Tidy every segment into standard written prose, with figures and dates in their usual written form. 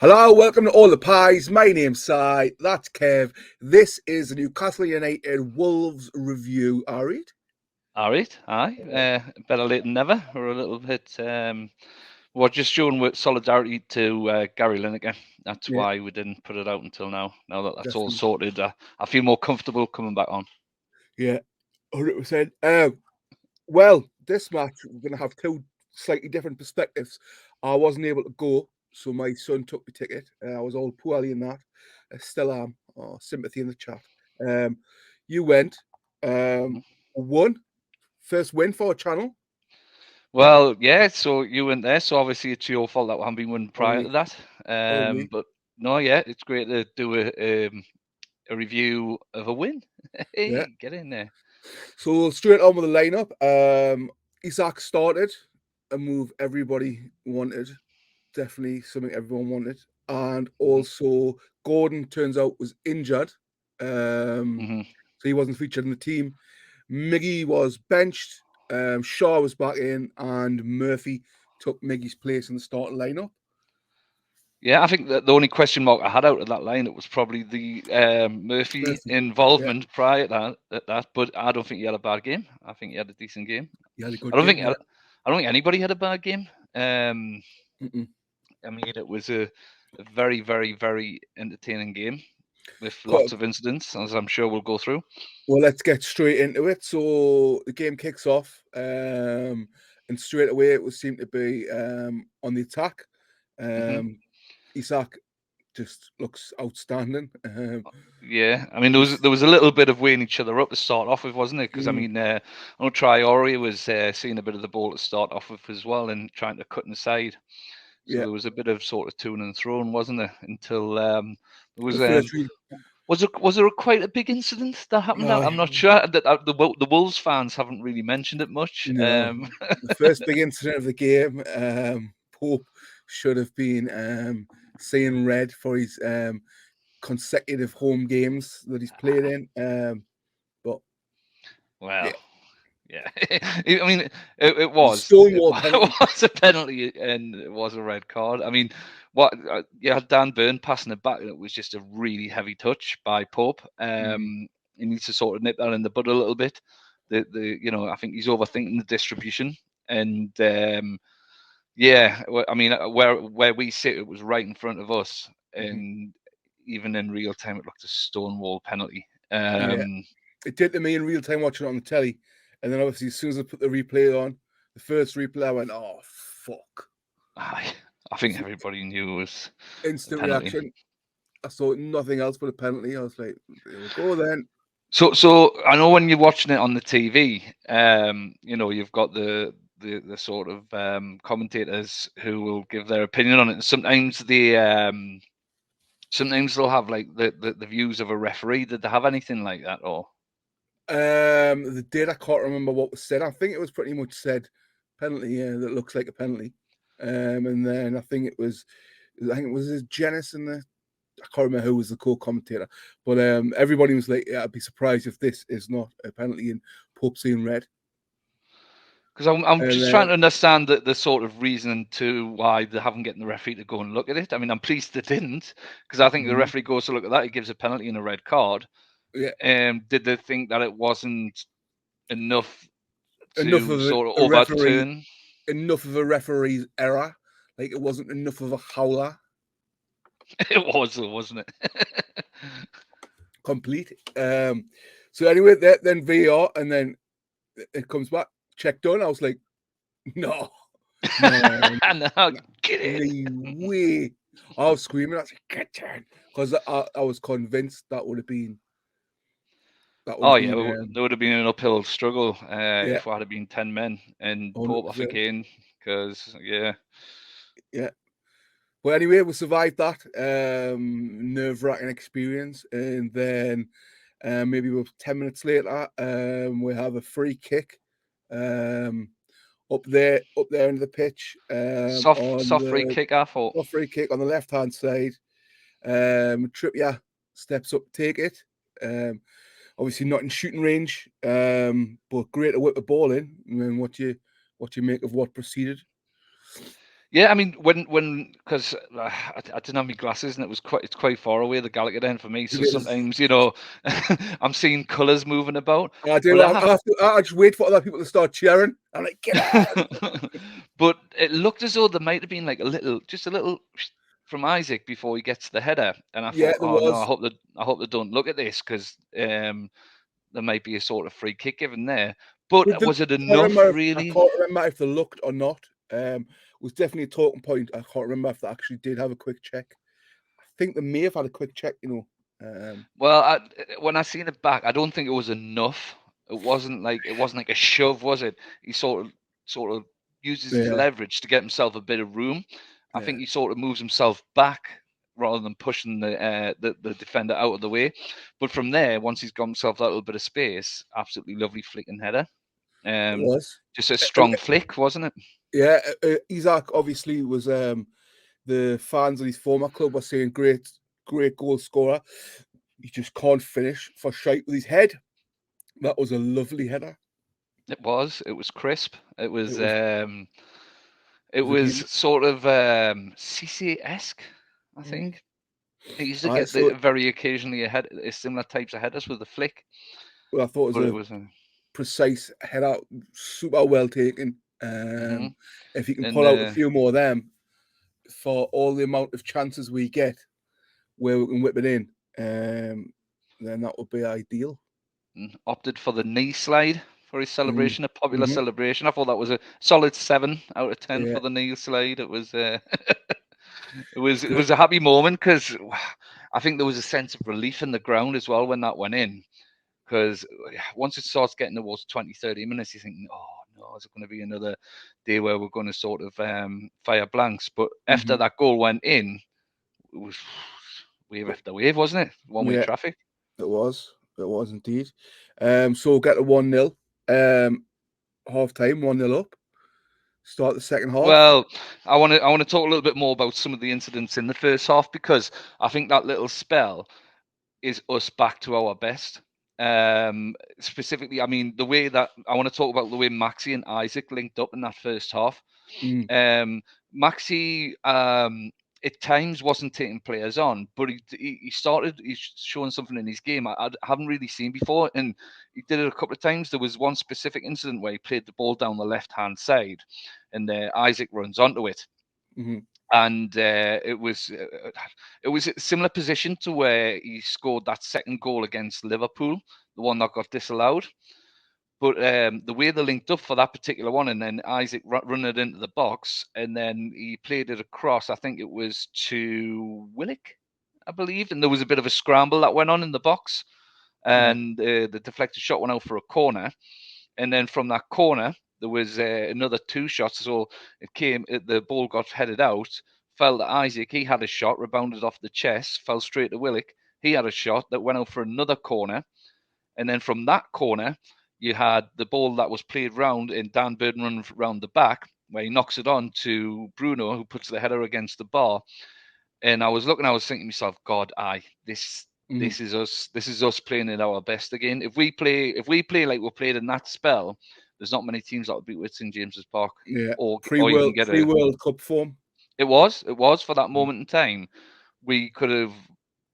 Hello, welcome to All the Pies. My name's Si. That's Kev. This is the Newcastle United Wolves review. All right. All right, aye. Better late than never. We're a little bit. We're just showing solidarity to Gary Lineker. That's Yeah, why we didn't put it out until now. Now that that's all definitely. sorted, I feel more comfortable coming back on. Yeah, 100%. Well, this match we're going to have two slightly different perspectives. I wasn't able to go, so my son took the ticket. I was all poorly in that. I still am. Oh, sympathy in the chat. Um, you went. Mhm. Won. First win for a channel. Well, yeah. So you went there. So obviously it's your fault that we haven't been winning On prior me. to that. On me. But no, yeah, it's great to do a review of a win. Yeah. Hey, get in there. So straight on with the lineup. Isak started a move everybody wanted. Definitely something everyone wanted. And Mhm. also Gordon turns out was injured. Um, Mhm. so he wasn't featured in the team. Miggy was benched. Shaw was back in, and Murphy took Miggy's place in the starting lineup. Yeah, I think that the only question mark I had out of that lineup was probably the Murphy Murphy. Yeah, involvement prior to that. But I don't think he had a bad game. I think he had a decent game. he had a I good don't game. think Yeah. I don't think anybody had a bad game. Mm-mm. I mean, it was a very, very, very entertaining game with lots of incidents, as I'm sure we'll go through. Well, let's get straight into it. So the game kicks off, and straight away it would seem to be on the attack. Hmm. Isak just looks outstanding. Yeah, I mean, He's, there was a little bit of weighing each other up to start off with, wasn't it? Because I mm, mean, I know Traore was seeing a bit of the ball to start off with as well, and trying to cut inside. So yeah, there was a bit of sort of to and fro, wasn't there? Until there the was first read. was there quite a big incident that happened? I'm not sure. That the Wolves fans haven't really mentioned it much. No, the first big incident of the game. Pope should have been seeing red for his consecutive home games that he's played in. But Well, yeah, yeah. I mean, it it was a was stonewall penalty. it was a penalty and it was a red card. I mean, what you had Dan Burn passing it back, and it was just a really heavy touch by Pope. He needs to sort of nip that in the bud a little bit. I think he's overthinking the distribution, and yeah, I mean, where we sit, it was right in front of us, Mhm. and even in real time, it looked a stonewall penalty. Yeah, it did to me in real time watching it on the telly, and then obviously as soon as I put the replay on, the first replay, I went, "Oh fuck!" I think everybody knew it was a Instant penalty. reaction. I saw nothing else but a penalty. I was like, "There we go then." So I know when you're watching it on the TV, you've got the sort of commentators who will give their opinion on it. And sometimes they'll have like the views of a referee. Did they have anything like that or? The date I can't remember what was said. I think it was pretty much said penalty. Yeah, that looks like a penalty. And then I think it was Janice and the I can't remember who was the co-commentator, but everybody was like, "Yeah, I'd be surprised if this is not a penalty in Pope seeing red." Because I'm And just trying to understand the sort of reason to why they haven't getting the referee to go and look at it. I mean, I'm pleased they didn't, because I think the referee goes to look at that, he gives a penalty and a red card. yeah, Did they think that it wasn't enough enough to of sort of a referee, overturn? enough of a referee's error. Like it wasn't enough of a howler. It was, wasn't it? Complete. So anyway, then VAR, and then it comes back, check done. I was like, no, no, No, no get way. I was screaming. I was like, get down, because I was convinced that would have been Oh yeah, there would have been an uphill struggle yeah, if we had been 10 men and Pope off 100%. again. Because yeah, Yeah. But anyway, we survived that nerve-wracking experience, and then maybe about 10 minutes later, we have a free kick um, up there in the pitch on soft free the kick, I thought. free kick on the left-hand side. Trippier steps up, take it. Um, obviously not in shooting range, but great to whip the ball in. I mean, what you make of what proceeded? Yeah, I mean, because I didn't have my glasses and it's quite far away, the Gallagher Den for me. It So is. sometimes, I'm seeing colours moving about. I do. But I have I just wait for other people to start cheering. I'm like, get on. but it looked as though there might have been like just a little from Isaac before he gets the header, and I Yeah, thought, there oh no, was. I hope they don't look at this because there might be a sort of free kick given there. But was it enough, I really? can't remember if they looked or not. It was definitely a talking point. I can't remember if they actually did have a quick check. I think they may have had a quick check, Well, when I seen it back, I don't think it was enough. It wasn't like a shove, was it? He sort of uses his Yeah, leverage to get himself a bit of room. I yeah. think he sort of moves himself back rather than pushing the defender out of the way. But from there, once he's got himself that little bit of space, absolutely lovely flicking header. It Um, was. just a Uh, strong flick, wasn't it? Yeah, Isaac obviously was the fans of his former club were saying great goal scorer. He just can't finish for shite with his head. That was a lovely header. It was. It was crisp. It It was. was It a was beauty. sort of CC-esque, I Mhm. think. He used to Alright, get so very occasionally similar types of headers with the flick, well, I thought it was but it a was. precise header, super well taken. Mhm. If you can And pull out a few more of them for all the amount of chances we get where we can whip it in, then that would be ideal. Opted for the knee slide for his Mm. celebration, a popular Hmm. celebration. I thought that was a solid 7 out of 10 Yeah, for the knee slide. It was. It was good. a happy moment because I think there was a sense of relief in the ground as well when that went in. Because once it starts getting towards 20, 30 minutes, you're thinking, oh no, is it going to be another day where we're going to sort of fire blanks? But after Hmm. that goal went in, it was wave after wave, wasn't it? One way Yeah, traffic. it was. It was indeed. So we'll get to 1-0. Half time, 1-0 up. Start the second half. Well, I want to talk a little bit more about some of the incidents in the first half because I think that little spell is us back to our best. Specifically, I mean, the way that I want to talk about the way Maxi and Isaac linked up in that first half. Mm, Maxi at times wasn't taking players on, but he's showing something in his game I haven't really seen before, and he did it a couple of times. There was one specific incident where he played the ball down the left hand side, and Isaac runs onto it, hmm and it was a similar position to where he scored that second goal against Liverpool, the one that got disallowed. But the way they linked up for that particular one, and then Isaac run it into the box, and then he played it across. I think it was to Willock, I believe, and there was a bit of a scramble that went on in the box, yeah. and the deflected shot went out for a corner, and then from that corner there was another two shots. So the ball got headed out, fell to Isaac. He had a shot, rebounded off the chest, fell straight to Willock. He had a shot that went out for another corner, and then from that corner, you had the ball that was played round and Dan Burden run round the back, where he knocks it on to Bruno, who puts the header against the bar. And I was thinking to myself, God, this Mm, this is us. This is us playing at our best again. If we play like we played in that spell, there's not many teams that will beat with St James's Park, yeah. or even get Pre a. World Cup form. It was for that Mm, moment in time. We could have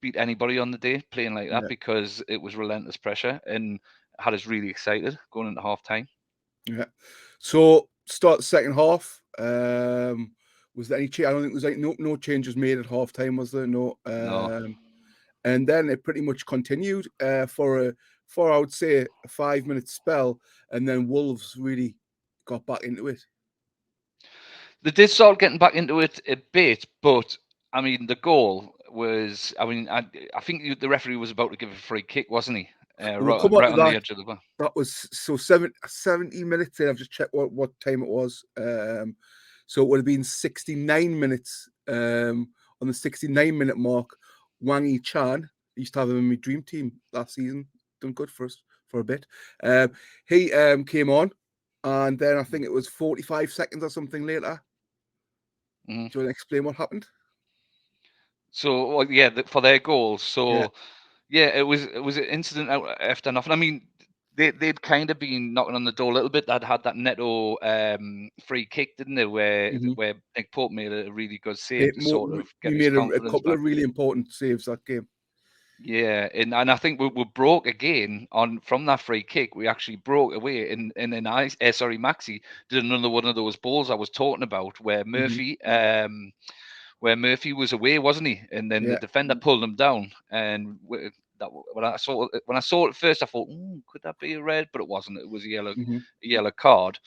beat anybody on the day playing like that yeah, because it was relentless pressure and had us really excited going into half time. yeah. So start the second half. Was there any change? I don't think there's like no changes made at half time, was there? No. No, And then it pretty much continued for I would say a 5 minute spell, and then Wolves really got back into it. they did start getting back into it a bit, but I mean the goal was. I mean, I think the referee was about to give a free kick, wasn't he? We'll Right, come on right to on the that. edge of the bar. That was so 70 minutes in. I've just checked what time it was. So it would have been 69 minutes. On the 69-minute mark, Wang Yi Chan, I used to have him in my dream team last season. Done good for us for a bit. He came on, and then I think it was 45 seconds or something later. Mhm. Do you want to explain what happened? So, well, yeah, for their goals. Yeah. So, yeah, it was an incident out after nothing. I mean, they'd kind of been knocking on the door a little bit. They'd had that Neto free kick, didn't they, where Nick Pope made a really good save to sort of get his confidence a couple back. of really important saves that game. Yeah, and I think we broke again from that free kick. We actually broke away, and then Maxi did another one of those balls I was talking about, where Murphy was away, wasn't he? And then the defender pulled him down, and when I saw it first, I thought, could that be a red? But it wasn't. It was a yellow card.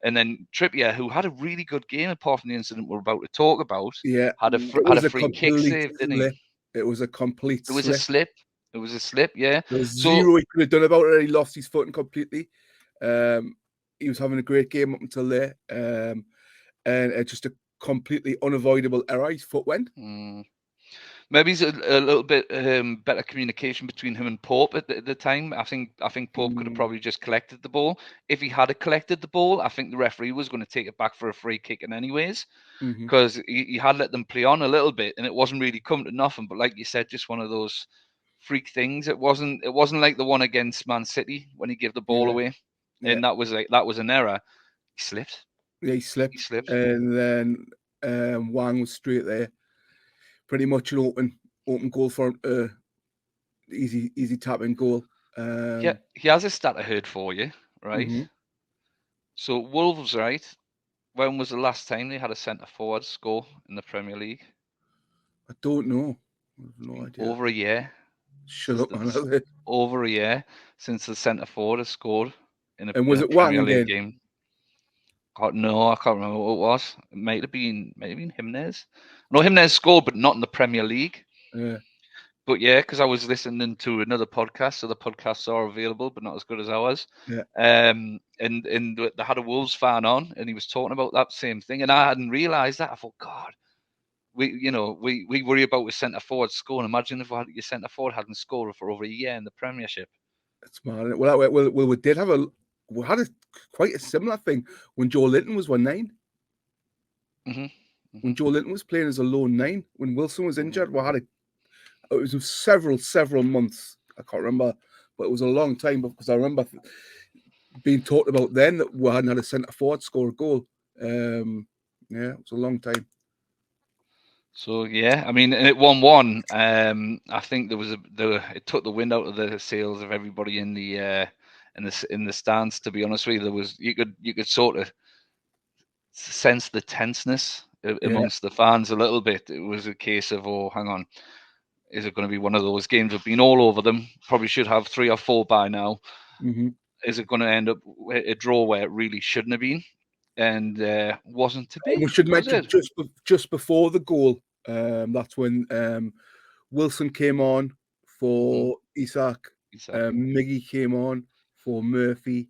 And then Trippier, who had a really good game apart from the incident we're about to talk about, had a free kick save, didn't he? It was a complete slip. It was a slip. It was a slip, yeah. There was zero he could have done about it. He lost his footing completely. He was having a great game up until there. And it's just a completely unavoidable error. His foot went. Maybe it's a little bit better communication between him and Pope at the time. I think Pope could have probably just collected the ball. If he had collected the ball, I think the referee was going to take it back for a free kick in anyways, because he had let them play on a little bit, and it wasn't really come to nothing. But like you said, just one of those freak things. It wasn't like the one against Man City when he gave the ball away, and that was an error. He slipped. Yeah, he slipped. And then Wang was straight there. Pretty much an open goal for easy tap in goal. Yeah, he has a stat I heard for you, right? So Wolves, right? When was the last time they had a centre forward score in the Premier League? I don't know. I have no idea. Over a year. Shut up, man. Over a year since the centre forward has scored in a Premier League game. God, no, I can't remember what it was. It might have been Jimenez. No, Jimenez scored, but not in the Premier League. Yeah. But yeah, because I was listening to another podcast, so the podcasts are available, but not as good as ours. Yeah. And they had a Wolves fan on, and he was talking about that same thing, and I hadn't realised that. I thought, God, we worry about with centre forward scoring. Imagine if your centre forward hadn't scored for over a year in the Premiership. That's mad. Well, we did have we had quite a similar thing when Joe Linton was 9. When Joe Linton was playing as a lone 9, when Wilson was injured, we had it was several months. I can't remember, but it was a long time because I remember being talked about then that we hadn't had a centre forward score a goal. Yeah, it was a long time. So yeah, I mean, and at 1-1, I think it took the wind out of the sails of everybody in the stands. To be honest with you, you could sort of sense the tenseness amongst the fans a little bit. It was a case of, oh, hang on, is it going to be one of those games? We've been all over them. Probably should have 3 or 4 by now. Is it going to end up a draw where it really shouldn't have been? And wasn't to be. We should mention just before the goal. That's when Wilson came on for Isak. Miggy came on for Murphy.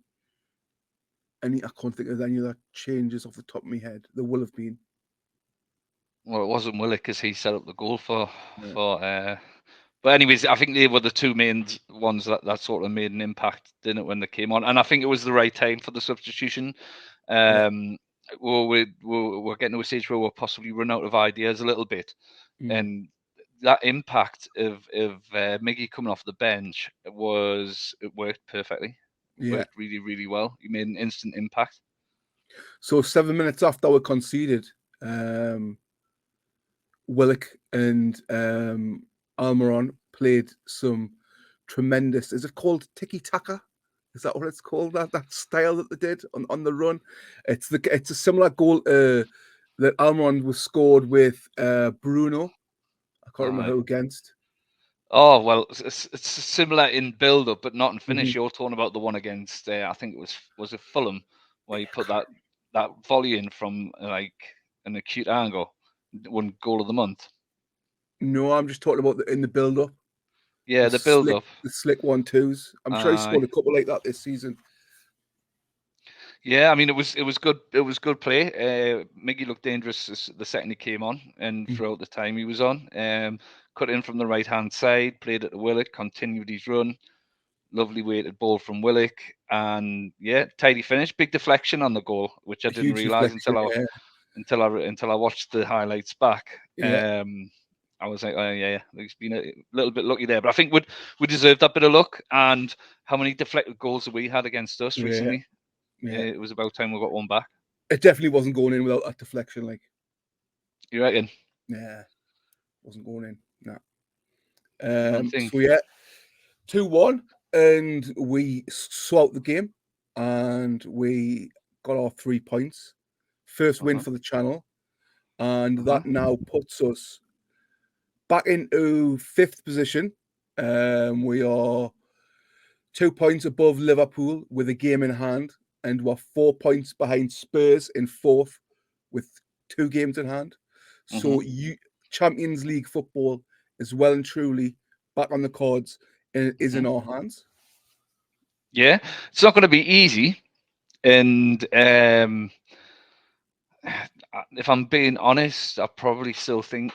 I can't think of any other changes off the top of my head. There will have been. Well, it wasn't Willock because he set up the goal for. But anyways, I think they were the two main ones that sort of made an impact, didn't it, when they came on? And I think it was the right time for the substitution. We're getting to a stage where we'll possibly run out of ideas a little bit, and that impact of Miggy coming off the bench it worked perfectly. It worked really, really well. He made an instant impact. So 7 minutes after we conceded, Willock and Almiron played some tremendous. Is it called tiki-taka? Is that what it's called? That style that they did on the run. It's a similar goal that Almiron was scored with Bruno. I can't remember who against. Oh well, it's similar in build-up, but not in finish. You're talking about the one against I think it was it Fulham, where he put that volley in from like an acute angle, won goal of the month. No, I'm just talking about in the build-up. Yeah, the build-up. The slick 1-2s. I'm sure he scored a couple like that this season. Yeah, I mean it was good. It was good play. Miggy looked dangerous the second he came on, and throughout the time he was on. Cut in from the right hand side, played it to Willock, continued his run. Lovely weighted ball from Willock, and yeah, tidy finish. Big deflection on the goal, which I didn't realise until I watched the highlights back. Yeah. I was like, oh yeah, he's been a little bit lucky there, but I think we deserved that bit of luck. And how many deflected goals have we had against us recently? Yeah. It was about time we got one back. It definitely wasn't going in without that deflection. Like, You reckon? yeah, wasn't going in. Nah. Don't think. So yeah, 2-1, and we saw out the game, and we got our 3 points. First win for the channel, and that now puts us back into 5th position. We are 2 points above Liverpool with a game in hand, and we're 4 points behind Spurs in 4th with 2 games in hand. So Champions League football is well and truly back on the cards, and it is in our hands. Yeah, it's not going to be easy, and if I'm being honest, I probably still think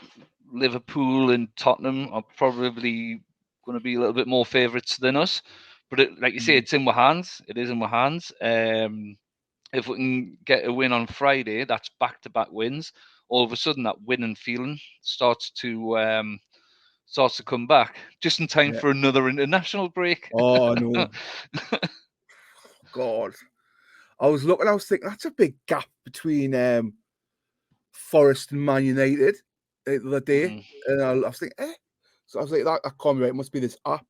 Liverpool and Tottenham are probably going to be a little bit more favourites than us. But like you say, it's in our hands. It is in our hands. If we can get a win on Friday, that's back-to-back wins. All of a sudden, that winning feeling starts to come back just in time for another international break. Oh no, God! I was thinking that's a big gap between Forest and Man United the other day, and I was thinking, eh? So I was like, that can't be right. It must be this app.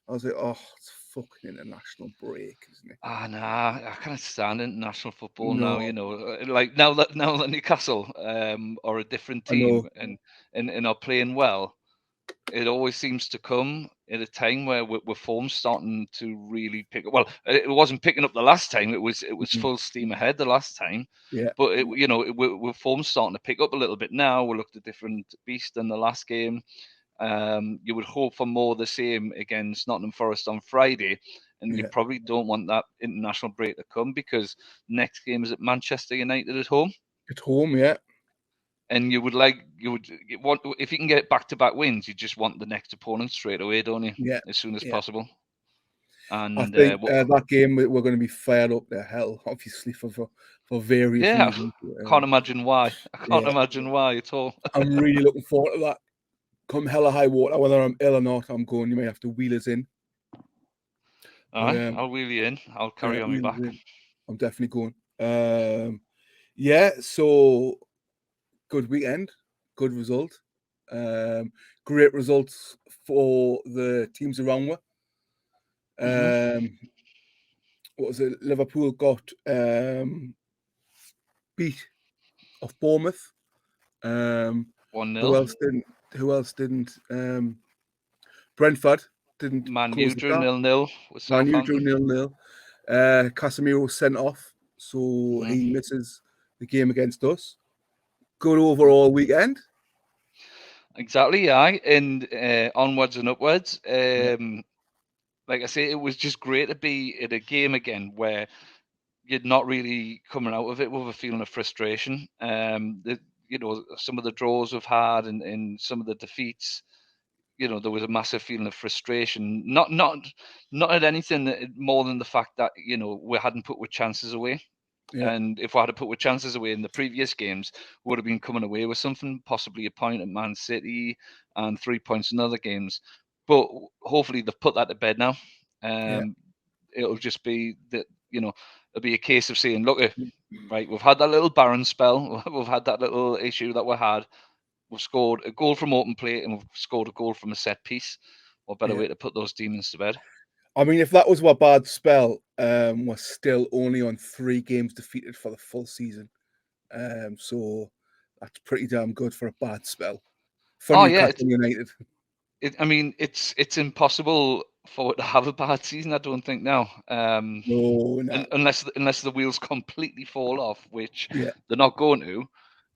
I was like, oh, it's fucking international break, isn't it? Nah, I can't stand international football now. No, Like now that Newcastle are a different I know. team and are playing well, it always seems to come at a time where we're form's starting to really pick up. Well, it wasn't picking up the last time; it was full steam ahead the last time. Yeah, But we're form's starting to pick up a little bit now. We looked a different beast than the last game. You would hope for more of the same against Nottingham Forest on Friday, and you probably don't want that international break to come because next game is at Manchester United at home. at home, yeah. And you would want, if you can get back-to-back wins, you just want the next opponent straight away, don't you? Yeah, As soon as yeah. possible. And I think that game we're going to be fired up to hell, obviously for various yeah, reasons. I can't imagine why. I can't Yeah, imagine why at all. I'm really looking forward to that. Come hell or high water, whether I'm ill or not, I'm going. You may have to wheel us in. All right, I'll wheel you in. I'll carry on my back. I'm definitely going. Yeah, so good weekend, good result. Great results for the teams around me. What was it? Liverpool got beat off Bournemouth. 1-0. Who else didn't? Brentford didn't Man close U the drew gap. 0-0 with Man U drew Southampton. 0-0. Casemiro sent off, so he misses the game against us. Good overall weekend. Exactly, yeah, and onwards and upwards. Like I say, it was just great to be at a game again where you're not really coming out of it with a feeling of frustration. Some of the draws we've had and some of the defeats, there was a massive feeling of frustration. Not at anything more than the fact that we hadn't put with chances away. Yeah, And if we had to put with chances away in the previous games, we would have been coming away with something, possibly a point at Man City and 3 points in other games. But hopefully they've put that to bed now. yeah, It'll just be that, it'll be a case of saying, look, right, we've had that little barren spell. We've had that little issue that we had. We've scored a goal from open play and we've scored a goal from a set piece. What better yeah. way to put those demons to bed? I mean, if that was a bad spell, we're still only on 3 games defeated for the full season. So that's pretty damn good for a bad spell for Oh yeah, Newcastle United. It's impossible for it to have a bad season. I don't think now, No, nah. unless the wheels completely fall off, which Yeah, they're not going to.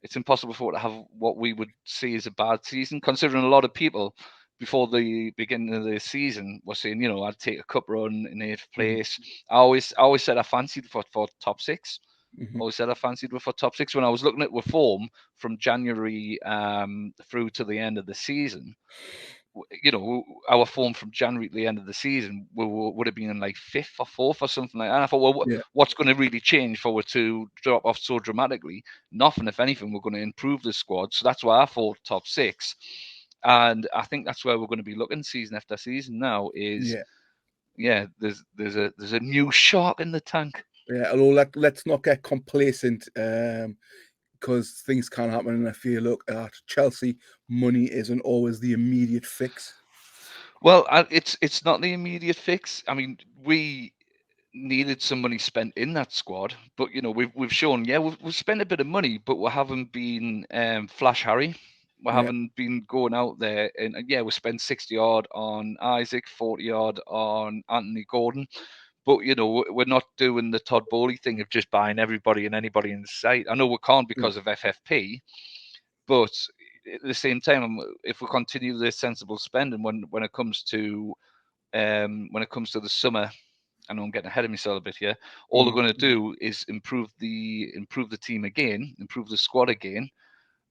It's impossible for it to have what we would see as a bad season, considering a lot of people before the beginning of the season were saying, I'd take a cup run in 8th place. I always said I fancied for top 6. Always said I fancied for top 6 when I was looking at the form from January through to the end of the season. Our form from January to the end of the season would have been in like 5th or 4th or something like that. And I thought, well, yeah, what's going to really change for it to drop off so dramatically? Nothing. If anything, we're going to improve the squad. So that's why I thought top 6. And I think that's where we're going to be looking season after season now. Is there's a new shark in the tank. Yeah, although let's not get complacent, because things can happen. And if you look at Chelsea, money isn't always the immediate fix. Well, it's not the immediate fix. I mean, we needed some money spent in that squad, but we've shown we've spent a bit of money, but we haven't been flash Harry. We haven't been going out there and we spent 60 odd on Isaac, 40 odd on Anthony Gordon. But we're not doing the Todd Bowley thing of just buying everybody and anybody in sight. I know we can't because of FFP, but at the same time, if we continue this sensible spending when it comes to the summer, I know I'm getting ahead of myself a bit here. All they're going to do is improve the team again, improve the squad again,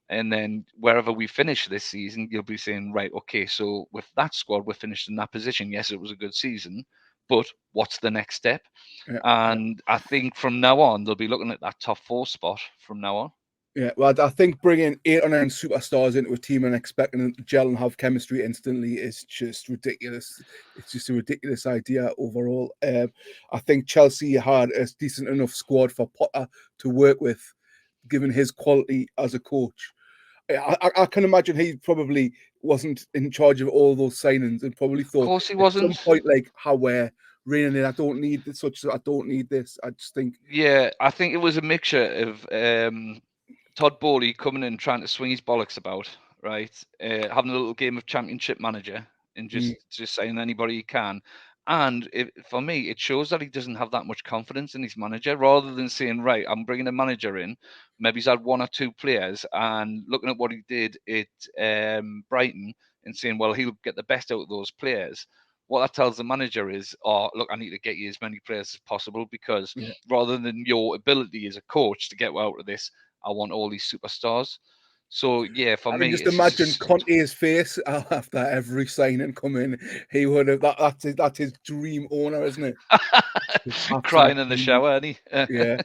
and then wherever we finish this season, you'll be saying, right, okay, so with that squad, we're finished in that position. Yes, it was a good season, but what's the next step? And I think from now on, they'll be looking at that top 4 spot from now on. Yeah, well, I think bringing 8 or 9 superstars into a team and expecting them to gel and have chemistry instantly is just ridiculous. It's just a ridiculous idea overall. I think Chelsea had a decent enough squad for Potter to work with, given his quality as a coach. I can imagine he probably wasn't in charge of all those signings and probably thought, of course he at wasn't. some point, like, Haway, reining in, I don't need this, I don't need this. I just think. Yeah, I think it was a mixture of Todd Bowley coming in trying to swing his bollocks about, right? Having a little game of Championship Manager and just saying anybody he can. And for me, it shows that he doesn't have that much confidence in his manager. Rather than saying, right, I'm bringing a manager in, maybe he's had 1 or 2 players, and looking at what he did at Brighton and saying, well, he'll get the best out of those players. What that tells the manager is, look, I need to get you as many players as possible, because rather than your ability as a coach to get out of this, I want all these superstars. So for me, I can just imagine Conte's face after every signing come in. He would have that's his dream owner, isn't it? Crying in the shower, isn't he? yeah.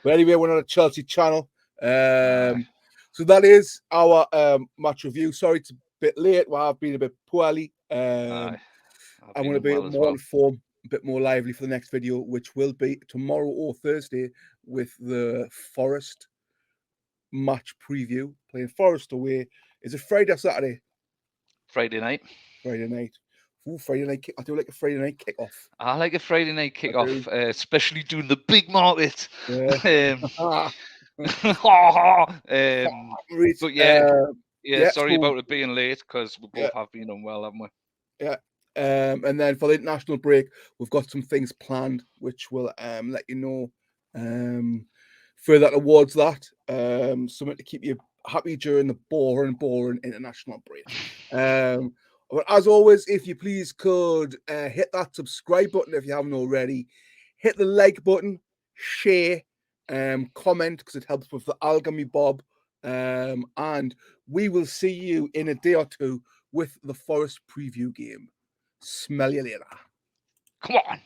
But anyway, we're on a Chelsea channel. So that is our match review. Sorry, it's a bit late. Well, I've been a bit poorly. I'm going to be more informed, a bit more lively for the next video, which will be tomorrow or Thursday with the Forest match preview, playing Forest away. Is it Friday or Saturday? Friday night. Friday night. Ooh, Friday night. I do like a Friday night kickoff. I like a Friday night kickoff, especially during the big market. Yeah. But sorry about it being late, because we both have been unwell, haven't we? Yeah. And then for the international break, we've got some things planned, which will let you know further towards that. Something to keep you happy during the boring international break. But as always, if you please could hit that subscribe button if you haven't already, hit the like button, share, comment, because it helps with the alchemy bob, and we will see you in a day or 2 with the Forest preview game. Smell you later. Come on.